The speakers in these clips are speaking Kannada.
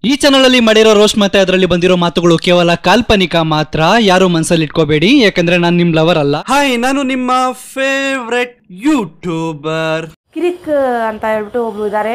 ಈ ಚಾನಲ್ ಅಲ್ಲಿ ಮಾಡಿರೋ ರೋಸ್ಟ್ ಮತ್ತೆ ಅದರಲ್ಲಿ ಬಂದಿರೋ ಮಾತುಗಳು ಕೇವಲ ಕಾಲ್ಪನಿಕ ಮಾತ್ರ. ಯಾರು ಮನಸ್ಸಲ್ಲಿ ಇಟ್ಕೋಬೇಡಿ, ಯಾಕಂದ್ರೆ ನಾನು ನಿಮ್ ಲವರ್ ಅಲ್ಲ. ಹಾಯ್, ನಾನು ನಿಮ್ಮ ಫೇವ್ರೆಟ್ ಯೂಟ್ಯೂಬರ್ ಕಿರಿಕ್ ಅಂತ ಹೇಳ್ಬಿಟ್ಟು ಒಬ್ರು ಇದಾರೆ.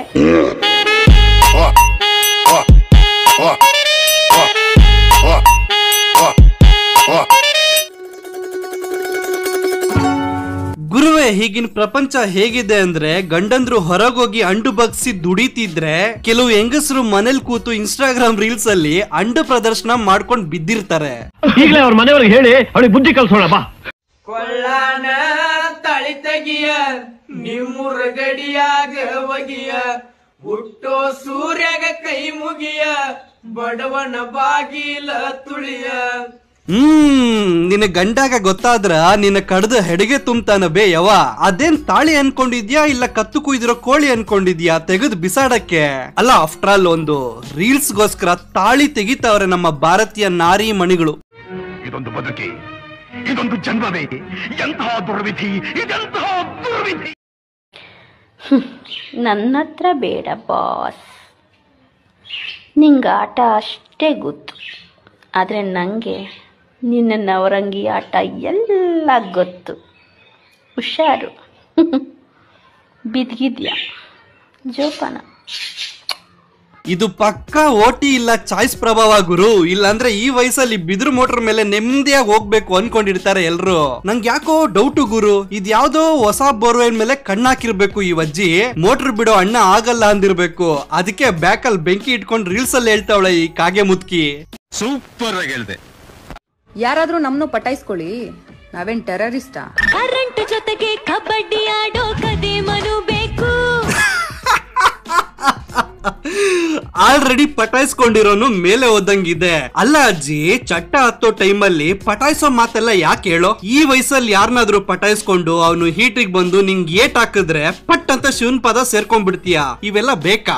ಗುರುವೇ, ಈಗಿನ ಪ್ರಪಂಚ ಹೇಗಿದೆ ಅಂದ್ರೆ ಗಂಡಂದ್ರು ಹೊರಗೋಗಿ ಅಂಡು ಬಗ್ಸಿ ದುಡಿತಿದ್ರೆ ಕೆಲವು ಹೆಂಗಸರು ಮನೇಲಿ ಕೂತು ಇನ್ಸ್ಟಾಗ್ರಾಮ್ ರೀಲ್ಸ್ ಅಲ್ಲಿ ಅಂಡು ಪ್ರದರ್ಶನ ಮಾಡ್ಕೊಂಡು ಬಿದ್ದಿರ್ತಾರೆ. ಈಗಲೇ ಅವ್ರ ಮನೆಯವ್ರಿಗೆ ಹೇಳಿ ಅವಳಿಗೆ ಬುದ್ಧಿ ಕಲ್ಸೋಣ ಬಾ. ಕೊಳ್ಳಾನ ತಳಿ ತೆಗಿಯ ನಿಮ್ಮೂರ ಗಡಿಯಾಗ ಒಗಿಯ ಹುಟ್ಟೋ ಸೂರ್ಯಗ ಕೈ ಮುಗಿಯ ಬಡವನ ಬಾಗಿಲ ತುಳಿಯ. ನಿನ್ನ ಗಂಡಾಗ ಗೊತ್ತಾದ್ರ ನಿನ್ನ ಕಡ್ದ ಹೆಡಿಗೆ ತುಂಬ್ತಾನ ಬೇ ಯವ. ಅದೇನ್ ತಾಳಿ ಅನ್ಕೊಂಡಿದ್ಯಾ ಇಲ್ಲ ಕತ್ತು ಕುಯ್ದಿರೋ ಕೋಳಿ ಅನ್ಕೊಂಡಿದ್ಯಾ ತೆಗೆದು ಬಿಸಾಡಕ್ಕೆ? ಅಲ್ಲ, ಆಫ್ಟರ್ ಆಲ್ ಒಂದು ರೀಲ್ಸ್ ಗೋಸ್ಕರ ತಾಳಿ ತೆಗಿತಾವ್ರೆ ನಮ್ಮ ಭಾರತೀಯ ನಾರಿ ಮಣಿಗಳು. ಇದೊಂದು ಬದುಕಿ, ಇದೊಂದು ಜನ್ಮವೇ, ಎಂತಹ ದುರ್ವಿಧಿ, ಇದೆಂತಹ ದುರ್ವಿಧಿ. ನನ್ನ ಹತ್ರ ಬೇಡ ಬಾಸ್, ನಿಂಗೆ ಆಟ ಅಷ್ಟೇ ಗೊತ್ತು, ಆದರೆ ನನಗೆ ನಿನ್ನ ನವರಂಗಿ ಆಟ ಎಲ್ಲ ಗೊತ್ತು. ಹುಷಾರು, ಬಿದ್ಗಿದ್ಯಾ ಜೋಪಾನ. ಇದು ಪಕ್ಕ ಓಟಿ ಇಲ್ಲ ಚಾಯ್ಸ್ ಪ್ರಭಾವ ಗುರು. ಇಲ್ಲಾಂದ್ರೆ ಈ ವಯಸ್ಸಲ್ಲಿ ಬಿದ್ರು ಮೋಟರ್ ಮೇಲೆ ನೆಮ್ಮದಿಯಾಗಿ ಹೋಗ್ಬೇಕು ಅನ್ಕೊಂಡಿರ್ತಾರೆ ಎಲ್ರು. ನಂಗೆ ಯಾಕೋ ಡೌಟು ಗುರು, ಇದ್ ಯಾವ್ದೋ ಹೊಸ ಬೋರ್ವೆಲ್ ಮೇಲೆ ಕಣ್ಣಾಕಿರ್ಬೇಕು ಈ ಅಜ್ಜಿ. ಮೋಟರ್ ಬಿಡೋ ಅಣ್ಣ ಆಗಲ್ಲ ಅಂದಿರ್ಬೇಕು. ಅದಕ್ಕೆ ಬ್ಯಾಕಲ್ಲಿ ಬೆಂಕಿ ಇಟ್ಕೊಂಡು ರೀಲ್ಸ್ ಅಲ್ಲಿ ಹೇಳ್ತಾವಳೆ ಈ ಕಾಗೆ ಮುತ್ಕಿ. ಸೂಪರ್ ಆಗಿ ಹೇಳ್ದೆ. ಯಾರಾದ್ರೂ ನಮ್ನು ಪಟಾಯಿಸ್ಕೊಳ್ಳಿ, ನಾವೇನ್ ಟೆರರಿಸ್ಟ? ಕರೆಂಟ್ ಜೊತೆಗೆ ಕಬಡ್ಡಿ ಆಡೋ ಕದೆ ಮನು ಬೇಕು. ಆಲ್ರೆಡಿ ಪಟಾಯಿಸ್ಕೊಂಡಿರೋನು ಮೇಲೆ ಓದಂಗಿದೆ. ಅಲ್ಲ ಅಜ್ಜಿ, ಚಟ್ಟ ಹತ್ತೋ ಟೈಮಲ್ಲಿ ಪಟಾಯಿಸೋ ಮಾತೆಲ್ಲ ಯಾಕೆ ಹೇಳೋ? ಈ ವಯಸ್ಸಲ್ಲಿ ಯಾರನ್ನಾದ್ರೂ ಪಟಾಯಿಸ್ಕೊಂಡು ಅವನು ಹೀಟಿಗೆ ಬಂದು ನಿಂಗೆ ಏಟ್ ಹಾಕಿದ್ರೆ ಪಟ್ ಅಂತ ಶಿವನ್ ಪದ ಸೇರ್ಕೊಂಡ್ಬಿಡ್ತೀಯ. ಇವೆಲ್ಲ ಬೇಕಾ?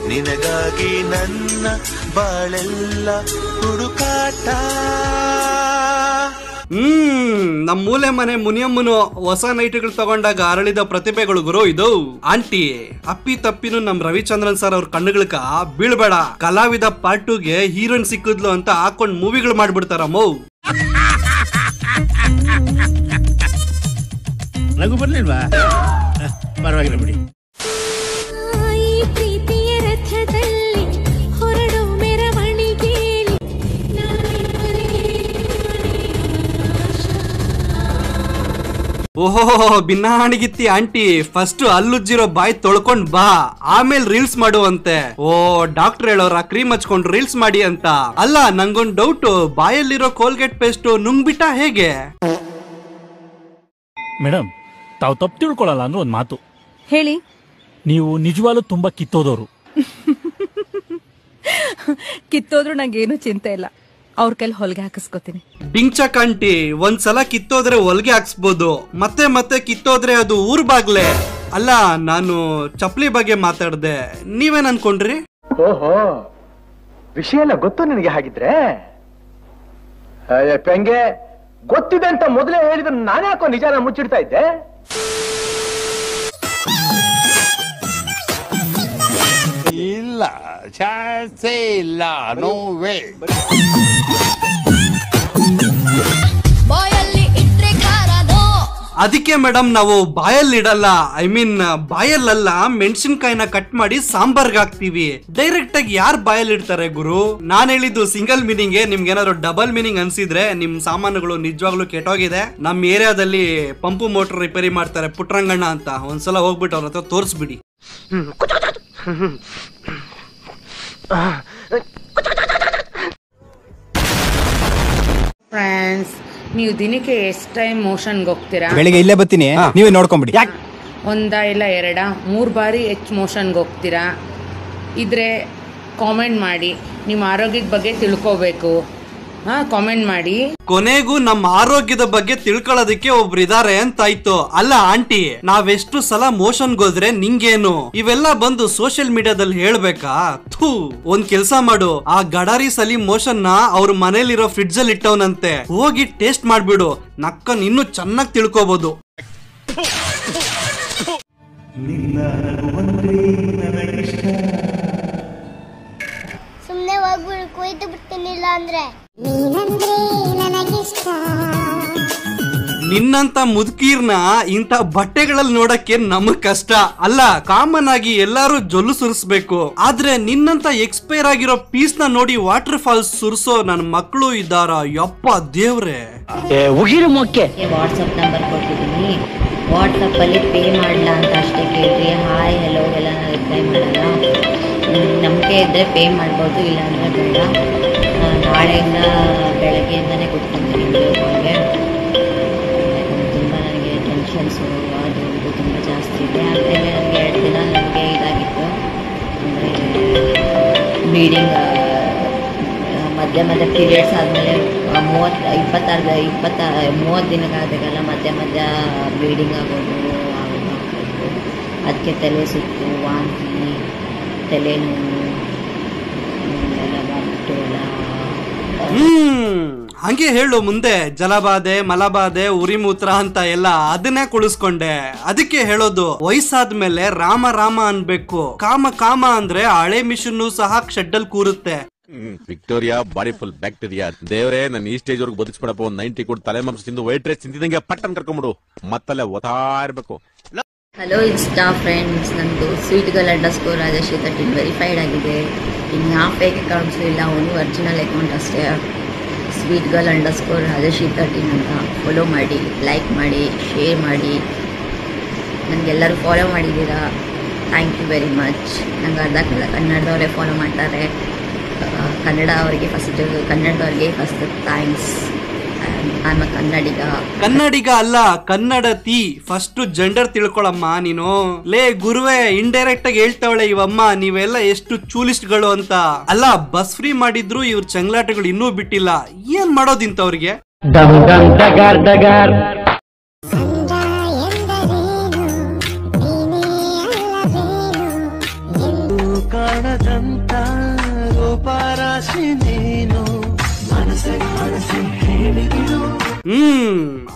ನಿನಗಾಗಿ ನನ್ನ ಬಾಳೆಲ್ಲ ಹುಡುಕಾಟ. ನಮ್ ಮೂಲೆ ಮನೆ ಮುನಿಯಮ್ಮನು ಹೊಸ ನೈಟ್ಗಳು ತಗೊಂಡಾಗ ಅರಳಿದ ಪ್ರತಿಭೆಗಳು ಗುರು ಇದು. ಆಂಟಿ, ಅಪ್ಪಿ ತಪ್ಪಿನು ನಮ್ ರವಿಚಂದ್ರನ್ ಸರ್ ಅವ್ರ ಕಣ್ಣುಗಳಕ ಬೀಳ್ಬೇಡ. ಕಲಾವಿದ ಪಾರ್ಟ್ 2ಗೆ ಹೀರೋಯಿನ್ ಸಿಕ್ಕಿದ್ಲು ಅಂತ ಹಾಕೊಂಡ್ ಮೂವಿಗಳು ಮಾಡ್ಬಿಡ್ತಾರ ಮೌ. ನಗು ಬರ್ಲಿಲ್ವಾ? ಪರವಾಗಿಲ್ಲ ಬಿಡಿ. ಓಹೋ, ಬಿನ್ನಾಣಿಗಿತ್ತಿ ಆಂಟಿ, ಫಸ್ಟ್ ಅಲ್ಲುಜ್ಜಿರೋ ಬಾಯಿ ತೊಳ್ಕೊಂಡ್ ಬಾ, ಆಮೇಲೆ ರೀಲ್ಸ್ ಮಾಡುವಂತೆ. ಓ, ಡಾಕ್ಟರ್ ಹೇಳೋರ ಕ್ರೀಮ್ ಹಚ್ಕೊಂಡು ರೀಲ್ಸ್ ಮಾಡಿ ಅಂತ. ಅಲ್ಲ, ನಂಗೊಂದ್ ಡೌಟ್, ಬಾಯಲ್ಲಿರೋ ಕೋಲ್ಗೇಟ್ ಪೇಸ್ಟ್ ನುಂಗ್ಬಿಟ್ಟ ಹೇಗೆ? ಮೇಡಮ್, ತಾವು ತಪ್ಪು ತಿಳ್ಕೊಳ್ಳಲ್ಲ ಅಂದ್ರೆ ಒಂದ್ ಮಾತು ಹೇಳಿ. ನೀವು ನಿಜವಾಗ್ಲೂ ತುಂಬಾ ಕಿತ್ತೋದವ್ರು. ಕಿತ್ತೋದ್ರು ನಂಗೇನು ಚಿಂತೆ ಇಲ್ಲ, ಅವ್ರ ಕೈಲಿ ಹೊಲಿಗೆ ಹಾಕಿಸ್ಕೋತೀನಿ. ಡಿಂಚಕ್ ಆಂಟಿ, ಒಂದ್ಸಲ ಕಿತ್ತೋದ್ರೆ ಹೊಲಿಗೆ ಹಾಕ್ಸ್ಬೋದು, ಮತ್ತೆ ಮತ್ತೆ ಕಿತ್ತೋದ್ರೆ ಅದು ಊರ್ ಬಾಗ್ಲೆ. ಅಲ್ಲ, ನಾನು ಚಪ್ಲಿ ಬಗ್ಗೆ ಮಾತಾಡ್ದೆ, ನೀವೇನ್ ಅನ್ಕೊಂಡ್ರಿ? ಓಹೋ, ವಿಷಯ ಎಲ್ಲ ಗೊತ್ತು ನಿನಗೆ ಹಾಗಿದ್ರೆ? ಪೆಂಗೆ ಗೊತ್ತಿದೆ ಅಂತ ಮೊದಲೇ ಹೇಳಿದ್ರೆ ನಾನೇ ಯಾಕೋ ನಿಜಾನ ಮುಚ್ಚಿಡ್ತಾ ಇದ್ದೆ. ಇಲ್ಲ, ಚಾನ್ಸೇ ಇಲ್ಲ, ನೋ ವೇ. ಅದಕ್ಕೆ ಮೇಡಮ್ ನಾವು ಬಾಯಲ್ಲಿ ಇಡಲ್ಲ, ಐ ಮೀನ್ ಬಾಯಲ್ಲಲ್ಲ, ಮೆಣಸಿನ್ಕಾಯಿನ ಕಟ್ ಮಾಡಿ ಸಾಂಬಾರ್ಗೆ ಹಾಕ್ತಿವಿ. ಡೈರೆಕ್ಟ್ ಆಗಿ ಯಾರು ಬಾಯಲ್ಲಿ ಇಡ್ತಾರೆ ಗುರು? ನಾನ್ ಹೇಳಿದ್ದು ಸಿಂಗಲ್ ಮೀನಿಂಗ್. ನಿಮ್ಗೆ ಏನಾದ್ರು ಡಬಲ್ ಮೀನಿಂಗ್ ಅನ್ಸಿದ್ರೆ ನಿಮ್ ಸಾಮಾನುಗಳು ನಿಜವಾಗ್ಲೂ ಕೆಟ್ಟೋಗಿದೆ. ನಮ್ ಏರಿಯಾದಲ್ಲಿ ಪಂಪು ಮೋಟರ್ ರಿಪೇರಿ ಮಾಡ್ತಾರೆ ಪುಟ್ರಂಗಣ್ಣ ಅಂತ, ಒಂದ್ಸಲ ಹೋಗ್ಬಿಟ್ಟು ಅವ್ರ ಹತ್ರ ತೋರಿಸ್ಬಿಡಿ. ಫ್ರೆಂಡ್ಸ್, ನೀವು ದಿನಕ್ಕೆ ಎಷ್ಟು ಟೈಮ್ ಮೋಷನ್ಗೆ ಹೋಗ್ತೀರಾ? ಬೆಳಿಗ್ಗೆ ಇಲ್ಲೇ ಬರ್ತೀನಿ, ನೀವೇ ನೋಡ್ಕೊಂಬಿಡಿ. ಒಂದ ಇಲ್ಲ ಎರಡ 3 ಬಾರಿ ಹೆಚ್ಚು ಮೋಷನ್ಗೆ ಹೋಗ್ತೀರಾ ಇದ್ರೆ ಕಾಮೆಂಟ್ ಮಾಡಿ. ನಿಮ್ಮ ಆರೋಗ್ಯದ ಬಗ್ಗೆ ತಿಳ್ಕೋಬೇಕು. ಕಾಮೆಂಟ್ ಮಾಡಿ. ಕೊನೆಗೂ ನಮ್ಮ ಆರೋಗ್ಯದ ಬಗ್ಗೆ ತಿಳ್ಕೊಳ್ಳೋದಕ್ಕೆ ಒಬ್ರು ಇದಾರೆ ಅಂತಾಯ್ತು. ಅಲ್ಲ ಆಂಟಿ, ನಾವೆಷ್ಟು ಸಲ ಮೋಷನ್ ಹೋದ್ರೆ ನಿಂಗೇನು, ಇವೆಲ್ಲ ಬಂದು ಸೋಷಿಯಲ್ ಮೀಡಿಯಾದಲ್ಲಿ ಹೇಳ್ಬೇಕಾ? ಥೂ, ಒಂದ್ ಕೆಲ್ಸ ಮಾಡು, ಆ ಗಡಾರಿ ಸಲೀಂ ಮೋಷನ್ ನ ಅವ್ರ ಮನೇಲಿರೋ ಫ್ರಿಡ್ಜ್ ಅಲ್ಲಿ ಇಟ್ಟವನಂತೆ, ಹೋಗಿ ಟೇಸ್ಟ್ ಮಾಡ್ಬಿಡು, ನಕ್ಕನ್ ಇನ್ನೂ ಚೆನ್ನಾಗಿ ತಿಳ್ಕೋಬಹುದು. ಸುಮ್ನೆ ಹೋಗ್ಬಿಡು, ಕೊಯ್ದು ಬಿಡ್ತೀನಿಲ್ಲ ಅಂದ್ರೆ. ನಿನ್ನಂತ ಮುದುಕೀರ್ನ ಇಂತ ಬಟ್ಟೆಗಳಲ್ಲಿ ನೋಡಕ್ಕೆ ನಮಗ್ ಕಷ್ಟ ಅಲ್ಲ. ಕಾಮನ್ ಆಗಿ ಎಲ್ಲಾರು ಜೊಲ್ಲು ಸುರಿಸ್ಬೇಕು, ಆದ್ರೆ ನಿನ್ನಂತ ಎಕ್ಸ್ಪೈರ್ ಆಗಿರೋ ಪೀಸ್ ನ ನೋಡಿ ವಾಟರ್ ಫಾಲ್ಸ್ ಸುರಿಸೋ ನನ್ ಮಕ್ಕಳು ಇದ್ದಾರ. ಯಪ್ಪ ದೇವ್ರೆ. ವಾಟ್ಸಪ್ ನಂಬರ್ ಕೊಟ್ಟಿದ್ದೀನಿ, ವಾಟ್ಸಪ್ ಅಲ್ಲಿ ಪೇ ಮಾಡಲ ಅಂತ ಅಷ್ಟೇ ಕೇಳ್ರಿ. ಹಾಯ್ ಹೆಲೋ ಎಲ್ಲ ನಾನು ರಿಪ್ಲೈ ಮಾಡಲ್ಲ. ನಂಬಿಕೆ ಇದ್ದರೆ ಪೇ ಮಾಡ್ಬೋದು, ಇಲ್ಲಾಂದರೆ ಬೇಡ. ನಾಳೆಯಿಂದ ಬೆಳಗ್ಗೆಯಿಂದನೇ ಕೂತ್ಕೊಂತೀನಿ ವಿಡಿಯೋ ಕಾಲ್ಗೆ. ತುಂಬ ನನಗೆ ಟೆನ್ಷನ್ಸು ಅದು ಇದು ತುಂಬ ಜಾಸ್ತಿ ಇದೆ. ಆಮೇಲೆ ನನಗೆ 2 ದಿನ ನನಗೆ ಇದಾಗಿತ್ತು, ಅಂದರೆ ಬ್ಲೀಡಿಂಗ್ ಮಧ್ಯ ಪೀರಿಯಡ್ಸ್ ಆದಮೇಲೆ 30 ದಿನಕ್ಕಾದಾಗೆಲ್ಲ ಮಧ್ಯ ಬ್ಲೀಡಿಂಗ್ ಆಗೋದು ಆಗ್ತಾಯಿತ್ತು. ಅದಕ್ಕೆ ತಲೆ ಸುತ್ತು, ವಾಂತಿ, ತಲೆನೋವು ಎಲ್ಲ ಬಂತು ಎಲ್ಲ. ಹಂಗೆ ಹೇಳು ಮುಂದೆ. ಜಲಬಾಧೆ, ಮಲಬಾಧೆ, ಉರಿಮೂತ್ರ ಅಂತ ಎಲ್ಲ ಅದನ್ನೇ ಕುಳಿಸ್ಕೊಂಡೆ. ಅದಕ್ಕೆ ಹೇಳೋದು, ವಯಸ್ಸಾದ್ಮೇಲೆ ರಾಮ ರಾಮ ಅನ್ಬೇಕು. ಕಾಮ ಕಾಮ ಅಂದ್ರೆ ಹಳೆ ಮಿಷನ್ ಸಹ ಶೆಡ್ಡಲ್ ಕೂರುತ್ತೆ. Victoria body full bacteria. ದೇವರೇ, ನನ್ನ ಈ ಸ್ಟೇಜ್ ವರ್ಗು ಬದುಕಿಸ್ಬಿಡಪ್ಪ. ಒಂದು 90 ಕೊಟ್ಟು ತಲೆ ಮಾಂಸ ತಿಂದು ವೈಟ್ ರೈಸ್ ತಿಂತಿದಂಗೆ ಪಟ್ಟನ್ ಕರ್ಕೊಂಬಿಡು, ಮತ್ತಲ್ಲೇ ಓದ್ತಾ ಇರ್ಬೇಕು. ಹಲೋ ಇನ್ಸ್ಟಾ ಫ್ರೆಂಡ್ಸ್, ನಂದು ಸ್ವೀಟ್ ಗರ್ಲ್ _ ರಾಜಶ್ರೀ 13 ವೆರಿಫೈಡ್ ಆಗಿದೆ. ಇನ್ಯಾವ ಫೇಕ್ ಅಕೌಂಟ್ಸು ಇಲ್ಲ, ಒಂದು ಒರಿಜಿನಲ್ ಅಕೌಂಟ್ ಅಷ್ಟೇ. ಸ್ವೀಟ್ ಗರ್ಲ್ _ ರಾಜಶ್ರೀ 13 ಅಂತ ಫಾಲೋ ಮಾಡಿ, ಲೈಕ್ ಮಾಡಿ, ಶೇರ್ ಮಾಡಿ. ನನಗೆಲ್ಲರೂ ಫಾಲೋ ಮಾಡಿದ್ದೀರಾ, ಥ್ಯಾಂಕ್ ಯು ವೆರಿ ಮಚ್. ನಂಗೆ ಅರ್ಧ ಕನ್ನಡದವರೇ ಫಾಲೋ ಮಾಡ್ತಾರೆ. ಕನ್ನಡದವ್ರಿಗೆ ಫಸ್ಟ್ ಥ್ಯಾಂಕ್ಸ್. ಕನ್ನಡಿಗ ಅಲ್ಲ, ಕನ್ನಡತಿ. ಫಸ್ಟ್ ಜೆಂಡರ್ ತಿಳ್ಕೊಳಮ್ಮ ನೀನು. ಲೇ ಗುರುವೆ, ಇಂಡೈರೆಕ್ಟ್ ಆಗಿ ಹೇಳ್ತಾವಳೆ ಇವಮ್ಮ, ನೀವೆಲ್ಲ ಎಷ್ಟು ಚೂಲಿಸ್ಟ್ಗಳು ಅಂತ. ಅಲ್ಲ, ಬಸ್ ಫ್ರೀ ಮಾಡಿದ್ರು ಇವ್ರ ಚಂಗ್ಲಾಟಗಳು ಇನ್ನೂ ಬಿಟ್ಟಿಲ್ಲ. ಏನ್ ಮಾಡೋದಿಂತವ್ರಿಗೆ?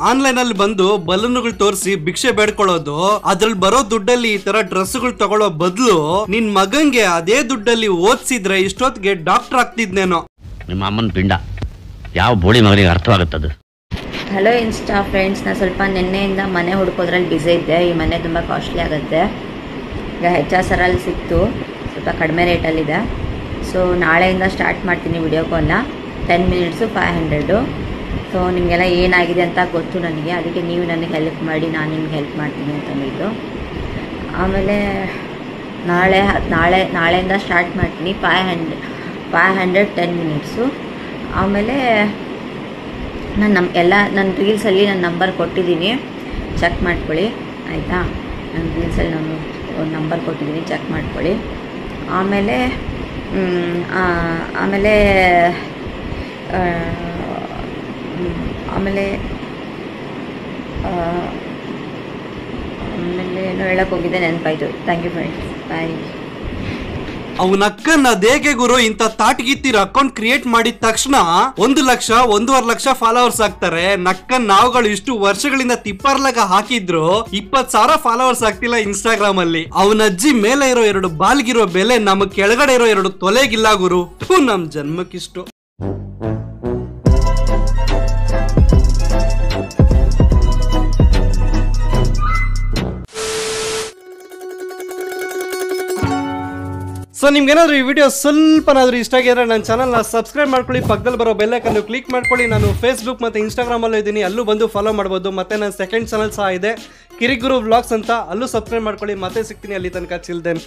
ಆನ್ಲೈನ್ ಅಲ್ಲಿ ಬಂದು ಬಲೂನ್ಗಳು ತೋರಿಸಿ ಭಿಕ್ಷೆ ಬೇಡ್ಕೊಳ್ಳೋದು, ಅದ್ರಲ್ಲಿ ಬರೋ ದುಡ್ಡಲ್ಲಿ ಈ ತರ ಡ್ರೆಸ್ಗಳು ತಗೊಳ್ಳೋ ಬದಲು ನಿನ್ ಮಗಂಗೆ ಅದೇ ದುಡ್ಡಲ್ಲಿ ಓದ್ಸಿದ್ರೆ ಇಷ್ಟೊತ್ತಿಗೆ ಡಾಕ್ಟರ್ ಆಗ್ತಿದ್ನೇನೋ. ನಿಮ್ಮ ಅಮ್ಮನ ಪಿಂಡ ಯಾವ ಬೋಳಿ ಮಗನಿಗೆ ಅರ್ಥವಾಗುತ್ತದೆ. ಹಲೋ ಇನ್ಸ್ಟಾ ಫ್ರೆಂಡ್ಸ್, ನಾನು ಸ್ವಲ್ಪ ನಿನ್ನೆಯಿಂದ ಮನೆ ಹುಡ್ಕೋದ್ರಲ್ಲಿ ಬ್ಯುಸಿ ಇದ್ದೆ. ಈ ಮನೆ ತುಂಬ ಕಾಸ್ಟ್ಲಿ ಆಗುತ್ತೆ. ಈಗ HSRಲ್ಲಿ ಸಿಕ್ತು, ಸ್ವಲ್ಪ ಕಡಿಮೆ ರೇಟಲ್ಲಿದೆ. ಸೊ ನಾಳೆಯಿಂದ ಸ್ಟಾರ್ಟ್ ಮಾಡ್ತೀನಿ ವಿಡಿಯೋ ಕಾಲ್ನ. 10 ಮಿನಿಟ್ಸು 500. ಸೊ ನಿಮಗೆಲ್ಲ ಏನಾಗಿದೆ ಅಂತ ಗೊತ್ತು ನನಗೆ, ಅದಕ್ಕೆ ನೀವು ನನಗೆ ಹೆಲ್ಪ್ ಮಾಡಿ, ನಾನು ನಿಮ್ಗೆ ಹೆಲ್ಪ್ ಮಾಡ್ತೀನಿ ಅಂತಂದಿದ್ದು. ಆಮೇಲೆ ನಾಳೆಯಿಂದ ಸ್ಟಾರ್ಟ್ ಮಾಡ್ತೀನಿ. 500 10 ಮಿನಿಟ್ಸು. ಆಮೇಲೆ ನನ್ನ ರೀಲ್ಸಲ್ಲಿ ನನ್ನ ನಂಬರ್ ಕೊಟ್ಟಿದ್ದೀನಿ, ಚೆಕ್ ಮಾಡ್ಕೊಳ್ಳಿ ಆಯಿತಾ. ನನ್ನ ರೀಲ್ಸಲ್ಲಿ ನಾನು ನಂಬರ್ ಕೊಟ್ಟಿದ್ದೀನಿ, ಚೆಕ್ ಮಾಡ್ಕೊಳ್ಳಿ. ಆಮೇಲೆ ಏನೋ ಹೇಳಕ್ ಹೋಗಿದ್ದೆ, ನೆನಪಾಯ್ತು. ಥ್ಯಾಂಕ್ ಯು ಫ್ರೆಂಡ್ಸ್, ಬಾಯ್. ಅವನಕ್ಕನ್ನ ದೇಗೆ ಗುರು, ಇಂತ ತಾಟ್ಗಿತ್ತಿರ ಅಕೌಂಟ್ ಕ್ರಿಯೇಟ್ ಮಾಡಿದ ತಕ್ಷಣ 1 ಲಕ್ಷ 1.5 ಲಕ್ಷ ಫಾಲೋವರ್ಸ್ ಆಗ್ತಾರೆ. ನಕ್ಕನ್ ನಾವುಗಳು ಇಷ್ಟು ವರ್ಷಗಳಿಂದ ತಿಪ್ಪರ್ಲಾಗ ಹಾಕಿದ್ರು 20,000 ಫಾಲೋವರ್ಸ್ ಆಗ್ತಿಲ್ಲ ಇನ್ಸ್ಟಾಗ್ರಾಮ್ ಅಲ್ಲಿ. ಅವನಜ್ಜಿ ಮೇಲೆ ಇರೋ 2 ಬಾಲ್ಗಿರೋ ಬೆಲೆ ನಮಗ್ ಕೆಳಗಡೆ ಇರೋ 2 ತೊಲೆಗಿಲ್ಲ ಗುರು. ನಮ್ ಜನ್ಮಕ್ಕಿಷ್ಟು. ಸೊ ನಿಮ್ಗೇನಾದ್ರೂ ಈ ವಿಡಿಯೋ ಸ್ವಲ್ಪನಾದ್ರೂ ಇಷ್ಟ ಆಗಿದ್ರೆ ನನ್ನ ಚಾನಲ್ನ ಸಬ್ಸ್ಕ್ರೈಬ್ ಮಾಡ್ಕೊಳ್ಳಿ, ಪಕ್ಕದಲ್ಲಿ ಬರೋ ಬೆಲ್ ಐಕನ್ ಕ್ಲಿಕ್ ಮಾಡ್ಕೊಳ್ಳಿ. ನಾನು ಫೇಸ್ಬುಕ್ ಮತ್ತು ಇನ್ಸ್ಟಾಗ್ರಾಮಲ್ಲೂ ಇದ್ದೀನಿ, ಅಲ್ಲೂ ಬಂದು ಫಾಲೋ ಮಾಡ್ಬೋದು. ಮತ್ತೆ ನನ್ನ ಸೆಕೆಂಡ್ ಚಾನಲ್ ಸಹ ಇದೆ, ಕಿರಿಗುರು ವ್ಲಾಗ್ಸ್ ಅಂತ, ಅಲ್ಲೂ ಸಬ್ಸ್ಕ್ರೈಬ್ ಮಾಡ್ಕೊಳ್ಳಿ. ಮತ್ತೆ ಸಿಗ್ತೀನಿ ಅಲ್ಲಿ ತನಕ. ಚಿಲ್ದೆನ್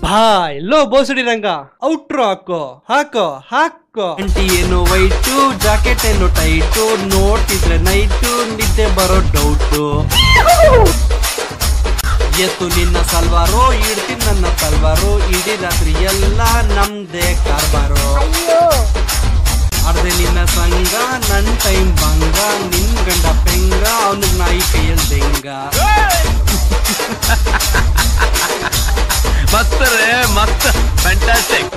ಬಾಯ್. ಲೋ ಬೋಸಡಿ ರಂಗ ಔಟ್ರೋ ಹಾಕೋ ಅಂಟಿ ಏನು ವೈಟು, ಜಾಕೆಟ್ ಏನು ಟೈಟು, ನೋಡ್ತಿದ್ರೆ ನೈಟು, ನಿದ್ದೆ ಬರೋ ಡೌಟು. ಎತ್ತು ನಿನ್ನ ಸಲ್ವಾರು, ಇಡ್ತೀನಿ ನನ್ನ ತಲ್ವಾರು, ಇಡೀ ರಾತ್ರಿ ಎಲ್ಲ ನಮ್ದೇ ಕಾರ್ಬಾರು. ಅರ್ಧೆ ನಿನ್ನ ಸಂಘ ನನ್ ಟೈಮ್ ಭಂಗ ನಿನ್ ಗಂಡ ಪೆಂಗ ಅವನಿಗೆ ನಾಯಿ ಕೈಯಲ್ಲಿ ಬೆಂಗ ಮಸ್ತ್ ರೇ ಮಸ್ತ್ ಫ್ಯಾಂಟಾಸ್ಟಿಕ್